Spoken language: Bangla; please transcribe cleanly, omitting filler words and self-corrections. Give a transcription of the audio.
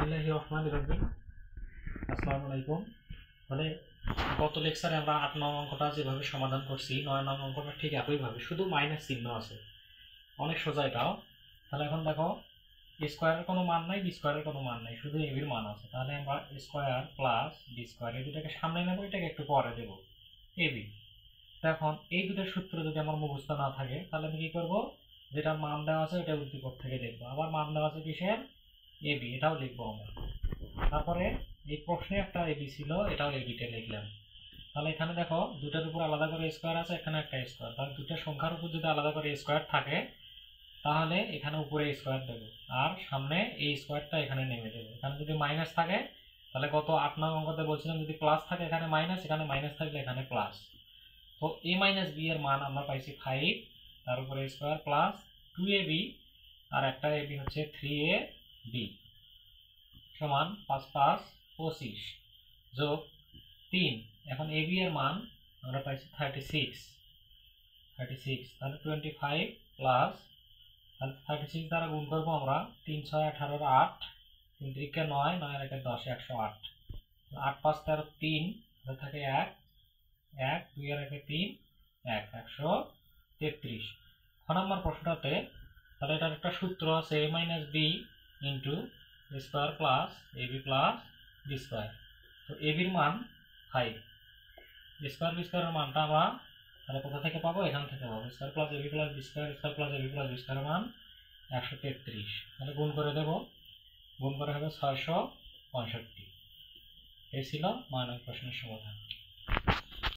বিসমিল্লাহির রহমানির রহিম। আসসালামু আলাইকুম। মানে গত লেকচারে আমরা 8 নং অঙ্কটা যেভাবে সমাধান করছি, 9 নং অঙ্কটা ঠিক একইভাবে, শুধু মাইনাস চিহ্ন আছে। অনেক সোজা এটাও। তাহলে এখন দেখো, স্কোয়ারের কোনো মান নাই, বি স্কোয়ারের কোনো মান নাই, শুধু এবির মান আছে। তাহলে আমরা স্কোয়ার প্লাস বি স্কোয়ার এই দুটাকে সামনে নেবো, এটাকে একটু পরে দেবো, এবি। এখন এই দুটোর সূত্র যদি আমার মুখস্থ না থাকে, তাহলে আমি কি করবো, যেটার মান দেওয়া আছে ওটা উদ্দীপক থেকে দেখবো। আবার মান দেওয়া আছে কিসের, এবি, এটাও লিখবো আমরা। তারপরে এই প্রশ্নে একটা এবি ছিল, এটাও এবিতে লিখলাম। তাহলে এখানে দেখো, দুটার উপর আলাদা করে স্কোয়ার আছে, এখানে একটা স্কোয়ার। তাহলে দুটো সংখ্যার উপর যদি আলাদা করে স্কোয়ার থাকে, তাহলে এখানে উপরে স্কোয়ার দেবো, আর সামনে এই স্কোয়ারটা এখানে নেমে দেবো। এখানে যদি মাইনাস থাকে, তাহলে গত 8 নং অঙ্কতে বলছিলাম যদি প্লাস থাকে এখানে মাইনাস, এখানে মাইনাস থাকলে এখানে প্লাস। তো এ মাইনাস বি এর মান আমরা পাইছি 5, তার উপরে স্কোয়ার প্লাস 2ab, আর একটা এবি হচ্ছে 3ab সমান 5 5 25 যোগ 3। এখন এবি এর মান আমরা পাইছি 36, তাহলে 25 প্লাস, তাহলে 36 দ্বারা গুণ করবো আমরা, 3 6 18 8, 3 3 9, 9 আর 10 108, 8 5 13 3, তাহলে থাকে 1 1, 2 আর 3 1, 133। খ নম্বর প্রশ্নটাতে তাহলে এটার একটা সূত্র আছে, a minus B into square plus AB plus B square. তো এবির মান 5, স্কোয়ার বি স্কোয়ারের মানটা আমরা তাহলে কোথা থেকে পাবো, এখান থেকে পাবো। Square plus AB plus B square, square plus AB plus B স্কোয়ারের মান 133। তাহলে গুণ করে দেবো, গুণ করে হবে 665। এই ছিল 9 নং প্রশ্নের সমাধান।